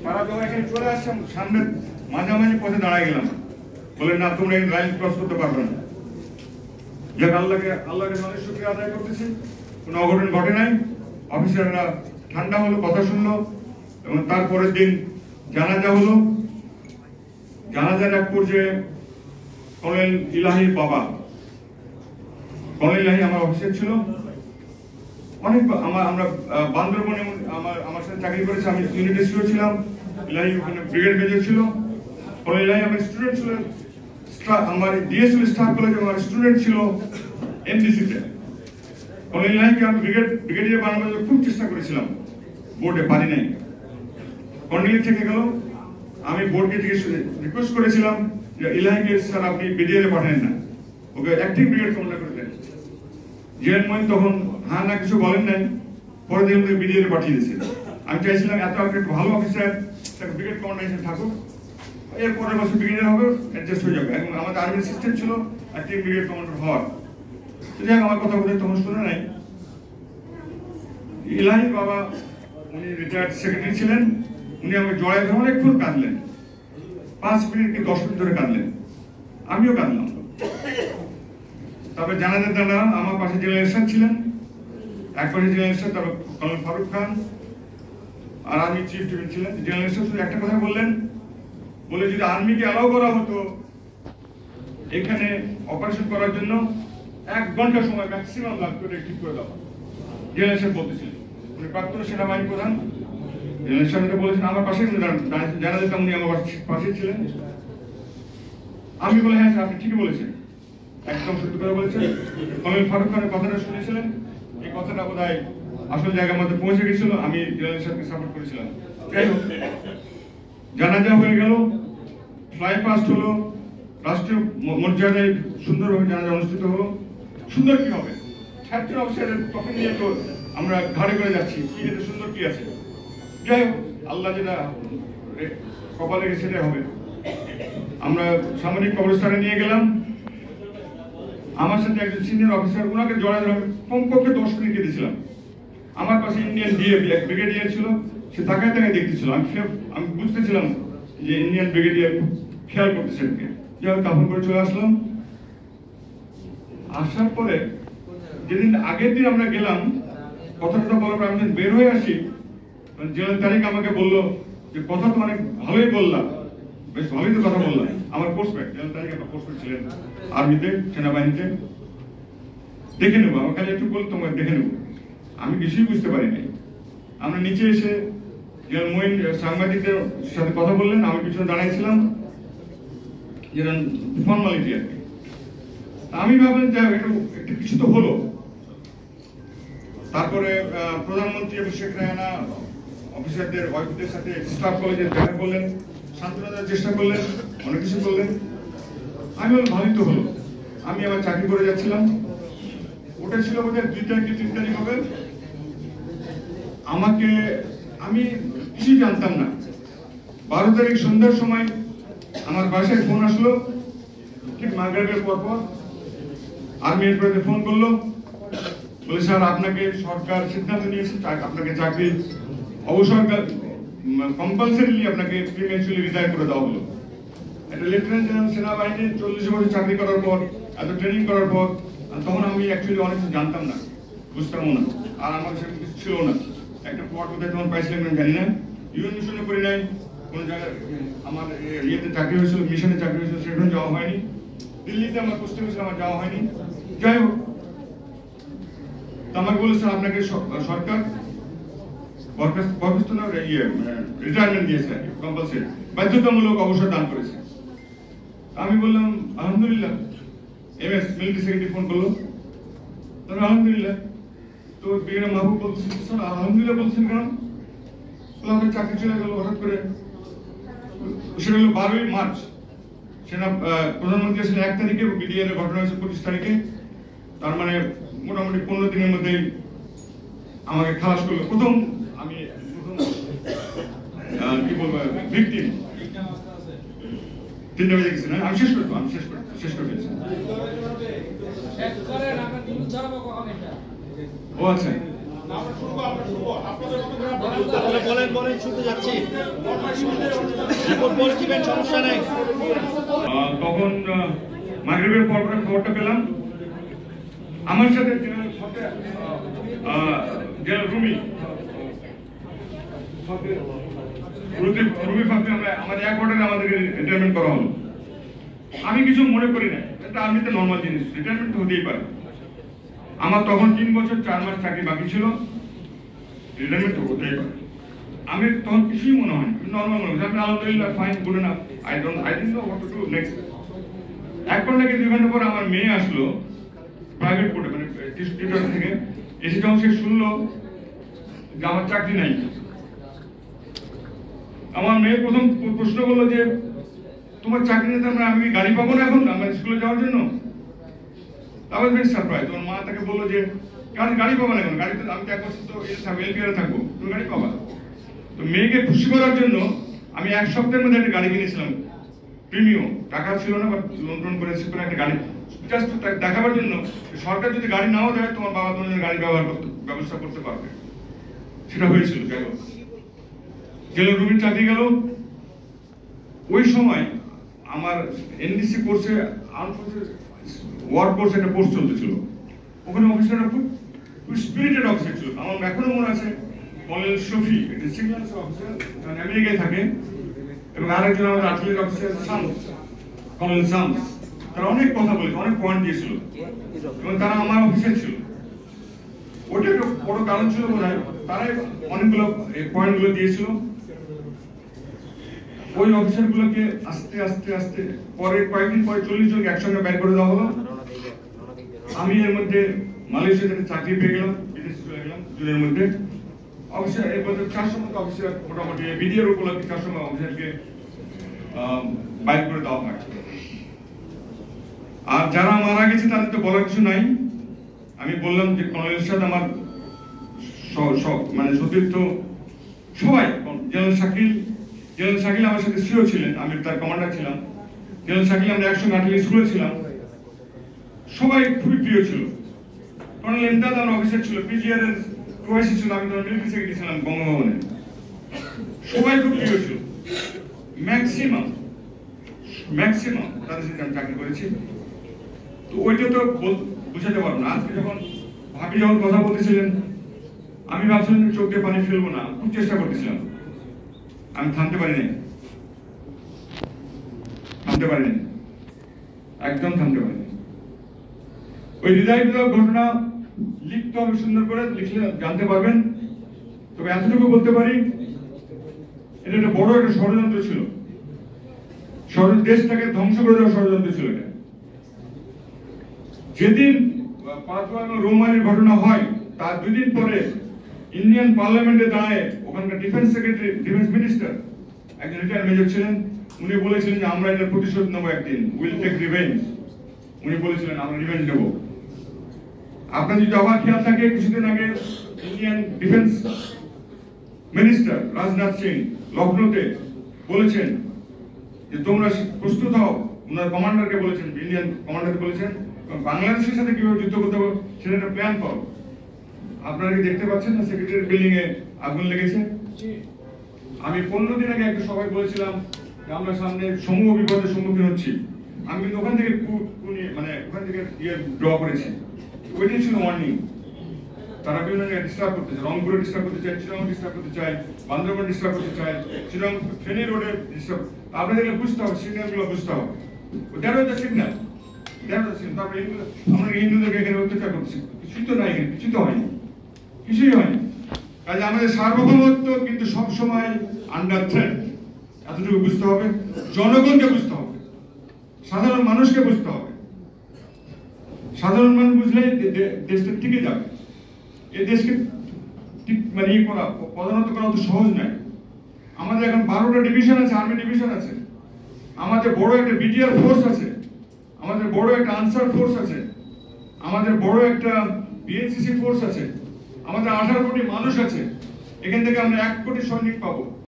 তারা যখন এখানে চলে আসছে সামনে মাঝামাঝি পথে দাঁড়ায় গেলাম, বলে না তোমরা এই লাইন ক্রস করতে পারবে না। যাক আল্লাহকে অনেক শুকরিয়া আদায় করতেছি, কোনো অঘটন ঘটে নাই। অফিসাররা ঠান্ডা হলো, কথা শুনলো এবং তারপরের দিন জানাজা হলো। জানাজার এক পর্যায়ে কর্নেল ইলাহির বাবা, কর্নেল ইলাহি আমার অফিসার ছিল, অনেক আমরা বান্দরবনে আমার সাথে চাকরি করেছে, আমি ইউনিট এসিও ছিলাম, ইলাহি ওখানে ব্রিগেড মেজর ছিল। কর্নেল ইলাহি আমার স্টুডেন্ট ছিল, আমার ডিএসএল স্টাফ কলেজে আমার স্টুডেন্ট ছিল এমডিসিতে। কর্নেল ইলাহিকে আমি ব্রিগেডিয়ার বানানোর জন্য খুব চেষ্টা করেছিলাম, বোর্ডে পারি নাই। কর্নেল থেকে গেল, আমি বোর্ডকে রিকোয়েস্ট করেছিলাম যে ইলাহিকে স্যার আপনি বিডিআরে পাঠান না, ওকে অ্যাক্টিভ ব্রিগেড কমান্ডার করে দেন। জেএন মঈন তখন হ্যাঁ না কিছু বলেন নাই, পরে দিন বিডিআরে পাঠিয়ে দিয়েছে। আমি চাইছিলাম এত একটা ভালো অফিসার তাকে ব্রিগেড কমান্ডার হিসেবে থাকুক, এর পরের বছর ব্রিগেডিয়ার হবে, অ্যাডজাস্ট হয়ে যাবে। এবং আমাদের আর্মির সিস্টেম ছিল অ্যাক্টিভ ব্রিগেড কমান্ডার হওয়ার। যাই আমার কথা বলে তখন শুনে নাই। ইলাহির বাবা উনি রিটায়ার্ড সেক্রেটারি ছিলেন, উনি আমাকে জড়ায় ধরে অনেকক্ষণ কাঁদলেন, 5 মিনিট কি 10 মিনিট ধরে কাঁদলেন, আমিও কাঁদলাম। তারপরে জানাজার দাদা আমার পাশে জেনারেল এরশাদ ছিলেন, এক পাশে জেনারেল এরশাদ, তারপর কর্নেল ফারুক খান আর আর্মি চিফ টিফিন ছিলেন। জেনারেল এরশাদ শুধু একটা কথা বললেন, বলে যদি আর্মিকে অ্যালাউ করা হতো এখানে অপারেশন করার জন্য 1 ঘন্টা সময় ম্যাক্সিমাম লাগতো, ঠিক করে দেওয়া। জেনারেল এরশাদ বলতেছিলেন, উনি প্রাক্তন সেনাবাহিনী প্রধান। জেনারেল এরশাদ এটা বলেছেন, আমার পাশে জানা যেতাম উনি আমার পাশে ছিলেন। আমি বলে হ্যাঁ আপনি ঠিকই বলেছেন, একদম সত্যি কথা বলেছেন। কর্নেল ফারুক খানের কথাটা শুনেছিলেন, এই কথাটা বোধহয় আসল জায়গার মধ্যে পৌঁছে গেছিল, আমি জেনারেল সাহেবকে সাপোর্ট করেছিলাম। যাই হোক, জানাজা হয়ে গেল, ফ্লাই পাস্ট হলো, রাষ্ট্রীয় মর্যাদায় সুন্দরভাবে জানাজা অনুষ্ঠিত হলো। সুন্দর কি হবে, ছাত্র অফিসারের তখন নিয়ে তো আমরা ঘাড়ে করে যাচ্ছি, কি এটা সুন্দর কি আছে। যাই হোক, আল্লাহ যেটা কপালে গেছে সেটাই হবে। আমরা সামরিক কবরস্থানে নিয়ে গেলাম, আমার সাথে একজন সিনিয়র অফিসার, ওনাকে জড়ায় ধরে কমপক্ষে 10 মিনিট কেটেছিলাম। আমার পাশে ইন্ডিয়ান ব্রিগেডিয়ার ছিল, সে তাকায় তাকায় দেখতেছিল। আমি বুঝতেছিলাম যে ইন্ডিয়ান ব্রিগেডিয়ার খেয়াল করতেছেন। যাই হোক, কাপড় করে চলে আসলাম। আসার পরে যেদিন আগের দিন আমরা গেলাম, কথাটা বলার পর আমি বের হয়ে আসি, জেনারেল তারিক আমাকে বললো যে কথা তো অনেক ভালোই বললাম, বেশ ভালোই তো কথা বললাম। আমার পোস্টম্যান জেনারেল তারিক আমার পোস্টম্যান ছিলেন আর্মিতে, সেনাবাহিনীতে। দেখে নেবো, আমার খালি একটু বলতো দেখে নেবো, আমি কিছুই বুঝতে পারি নাই। আমরা নিচে এসে জেনারেল মঈন সাংবাদিকদের সাথে কথা বললেন, আমি পিছনে দাঁড়াইছিলাম, যেটা ফর্মালিটি আর কি। আমি ভাবলাম যে একটু কিছু তো হলো। তারপরে প্রধানমন্ত্রী এবং শেখ রায়হানা অফিসারদের ওয়াইফদের সাথে স্টাফ কলেজে দেখা করলেন, সান্ত্বনা দেওয়ার চেষ্টা করলেন, অনেক কিছু করলেন। আমি বললাম ভালোই তো হলো। আমি আবার চাকরি করে যাচ্ছিলাম, ওটা ছিল বোধহয় 2 তারিখ কি 3 তারিখ হবে। আমি কিছুই জানতাম না। 12 তারিখ সন্ধ্যার সময় আমার বাসায় ফোন আসলো, ঠিক মাগরিবের পর আর্মি হেডকোয়ার্টারে ফোন করলো, বলে স্যার আপনাকে সরকার সিদ্ধান্ত নিয়েছে, আপনাকে চাকরি অবসর কম্পালসারিলি আপনাকে প্রিমেচুরালি রিটায়ার করে দেওয়া হলো। একটা লেফটেন্যান্ট জেনারেল সেনাবাহিনী 40 বছর চাকরি করার পর, এত ট্রেনিং করার পর, তখন আমি অ্যাকচুয়ালি অনেক কিছু জানতাম না, বুঝতামও না, আর আমার সেরকম কিছু ছিল না। একটা পদ কোথায় তখন পাইছিলাম আমি জানি না, ইউএন মিশনে করি নাই, কোনো জায়গায় আমার ইয়েতে চাকরি হয়েছিল, মিশনে চাকরি হয়েছিল, সেখানে যাওয়া হয়নি। দিল্লিতে আমার পোস্টিং হয়েছিল, আমার যাওয়া হয়নি। যাই হোক, আমাকে বলে স্যার আপনাকে সরকার রিটায়ারমেন্ট দিয়েছে, কম্পালসারি বাধ্যতামূলক অবসর দান করেছে। আমি বললাম আলহামদুলিল্লাহ। এমএস মিলিটারি সেক্রেটারি ফোন করলো, তবে আলহামদুলিল্লাহ। তো ব্রিগেডিয়ার মাহবুব বলছেন স্যার আলহামদুলিল্লাহ বলছেন কেন? আপনার চাকরি চলে গেল হঠাৎ করে। সেটা হলো 12ই মার্চ, সেনা প্রধানমন্ত্রী আসলে 1 তারিখে, বিডিআর ঘটনা হয়েছে 25 তারিখে। তার মানে মোটামুটি 15 দিনের মধ্যেই আমাকে খালাস করলো। প্রথম কি বলবো ভিকটিম। 3টা বেজে গেছে না, আমি শেষ করে ফেলছি। ও আচ্ছা, বলেন বলেন, শুনতে যাচ্ছি। রিপোর্ট বলে দিবেন, সমস্যা নেই। তখন মাগরিবের পর খবরটা পেলাম। আমার সাথে জেনারেল রুমি ফাঁকি আমাদের এক অর্ডারে আমাদেরকে রিটায়ারমেন্ট করা হলো। আমি কিছু মনে করি না, এটা আর্মিতে নর্মাল জিনিস, রিটায়ারমেন্ট তো হতেই পারে। আমার তখন 3 বছর 4 মাস চাকরি বাকি ছিল, রিটায়ারমেন্ট তো হতেই পারে। আমি তখন কিছুই মনে হয় নর্মাল মনে হয়, আলহামদুলিল্লাহ fine, good enough, I didn't know what to do next. 1 ঘন্টা কি 2 ঘন্টা পর আমার মেয়ে আসলো প্রাইভেট কোর্টে, মানে টিউটর থেকে এসে, যখন সে শুনলো যে আমার চাকরি নাই, আমার মেয়ে প্রথম প্রশ্ন করলো যে তোমার চাকরি নেই, তার আমি গাড়ি পাবো না এখন আমার স্কুলে যাওয়ার জন্য? তারপর বেশ সারপ্রাইজ। তোমার মা তাকে বললো যে গাড়ি পাবো না এখন, গাড়ি তো আমি 1 বছর তো এলপিআরে থাকবো, তুমি গাড়ি পাবা। তো মেয়েকে খুশি করার জন্য আমি 1 সপ্তাহের মধ্যে একটা গাড়ি কিনেছিলাম, প্রিমিয়াম, টাকা ছিল না, বাট লোন টোন করে একটা গাড়ি জাস্ট দেখাবার জন্য, সরকার যদি গাড়ি নাও দেয় তোমার বাবা তোমার গাড়ি ব্যবস্থা করতে পারবে। সেটা হয়েছিল। গেল জেলে রুমির চাকরি গেল। ওই সময় আমার এনডিসি কোর্সে ওয়ার্ক কোর্স একটা কোর্স চলতেছিল, ওখানে অফিসাররা খুব স্পিরিটেড অফিসার ছিল। আমার এখনো মনে আছে কর্নেল শফি, সিগন্যাল অফিসার, আমেরিকায় থাকে, এবং আরেকজন আমাদের আর্টিলারি অফিসার কর্নেল শামস। তারা অনেক কথা বলেছে, অনেক পয়েন্ট দিয়েছিল, এবং তারা আমার অফিসার ছিল। ওটা একটা বড় কারণ ছিল বোধ হয়, তারাই অনেকগুলো পয়েন্টগুলো দিয়েছিল। ওই অফিসারগুলোকে আস্তে আস্তে আস্তে পরে কয়েকদিন পরে 40 জনকে একসঙ্গে বের করে দেওয়া হলো। আমি এর মধ্যে মালয়েশিয়াতে চাকরি পেয়ে গেলাম, বিদেশে চলে গেলাম জুনের মধ্যে। অফিসার এর মধ্যে 400 মতো অফিসার, মোটামুটি বিডিআর উপলক্ষে 400 অফিসারকে বাইর করে দেওয়া হয়। আর যারা মারা গেছে তাদের তো বলার কিছু নাই। আমি বললাম যে কর্নেল সাহেব আমার মানে সতীর্থ সবাই, জেনারেল শাকিল আমার সাথে সিও ছিলেন, আমি তার কমান্ডার ছিলাম। জেনারেল শাকিল আমরা একসঙ্গে আর্টিলারি স্কুলে ছিলাম, সবাই খুবই প্রিয় ছিল। কর্নেল এমদাদ আমার অফিসার ছিল, পিজিআর এর ওয়াইসি ছিল, আমি তখন মিলিটারি সেক্রেটারি ছিলাম বঙ্গভবনে। সবাই খুব প্রিয় ছিল, ম্যাক্সিমাম তাদের সাথে আমি চাকরি করেছি। তো ওইটা তো বুঝাতে পারবো না। আজকে যখন ভাবি যখন কথা বলতেছিলেন, আমি ভাবছিলাম চোখ দিয়ে পানি ফেলবো না, খুব চেষ্টা করতেছিলাম, আমি থামতে পারিনি, একদম থামতে পারিনি। ওই হৃদয় বিদারক ঘটনা লিখতে হবে, সুন্দর করে লিখলে জানতে পারবেন। তবে এতটুকু বলতে পারি, এটা একটা বড় একটা ষড়যন্ত্র ছিল, দেশটাকে ধ্বংস করে দেওয়ার ষড়যন্ত্র ছিল এটা। যেদিন পাতওয়া এবং রৌমারির ঘটনা হয়, তার 2 দিন পরে ইন্ডিয়ান পার্লামেন্টে দাঁড়ায় ওখানকার ডিফেন্স সেক্রেটারি, ডিফেন্স মিনিস্টার, একজন রিটায়ার্ড মেজর ছিলেন, উনি বলেছিলেন যে আমরা এটার প্রতিশোধ নেবো একদিন, উইল টেক রিভেঞ্জ। উনি বলেছিলেন আমরা রিভেঞ্জ নেব। আপনার যদি অবাক খেয়াল থাকে, কিছুদিন আগে Indian defence minister Rajnath Singh লখনৌতে বলেছেন যে তোমরা প্রস্তুত হও। ওনার কমান্ডারকে বলেছেন, ইন্ডিয়ান কমান্ডারকে বলেছেন বাংলাদেশের সাথে কিভাবে যুদ্ধ করতে হবে সেটা একটা প্ল্যান করো। আপনারা কি দেখতে পাচ্ছেন না সেক্রেটারি বিল্ডিং এ আগুন লেগেছে? আমি 15 দিন আগে একটা সবাই বলেছিলাম যে আমরা সামনে সমূহ বিপদের সম্মুখীন হচ্ছি। আমি কিন্তু ওখান থেকে ড্র করেছি। ওইটাই ছিল ওয়ার্নিং। তারা বিভিন্ন জায়গায় ডিস্টার্ব করতে চায়, রংপুরে ডিস্টার্ব করতে চায়, চিটাগং ডিস্টার্ব করতে চায়, বান্দরবান ডিস্টার্ব করতে চায়, চিটাগং ফেনী রোডে ডিস্টার্ব। আপনাদেরকে বুঝতে হবে, সিগন্যালগুলো বুঝতে হবে। That was the signal. তারপরে আমরা হিন্দুদেরকে এখানে অত্যাচার করছি, কিছুই তো নাই, কিছুই তো হয়নি, কিছুই হয়নি। কাজে আমাদের সার্বভৌমত্ব কিন্তু সবসময় আন্ডার থ্রেট। এতটুকু বুঝতে হবে, জনগণকে বুঝতে হবে, সাধারণ মানুষকে বুঝতে হবে। সাধারণ মানুষ বুঝলে দেশটা টিকে যাবে। এই দেশকে ঠিক মানে পদানত করা অত সহজ নয়। আমাদের এখন 12টা ডিভিশন আছে, আর্মি ডিভিশন আছে, আমাদের বড় একটা বিটিআর ফোর্স আছে, আমাদের বড় একটা আনসার ফোর্স আছে, আমাদের বড় একটা বিএনসিসি ফোর্স আছে, আমাদের 18 কোটি মানুষ আছে। এখান থেকে আমরা 1 কোটি সৈনিক পাবো।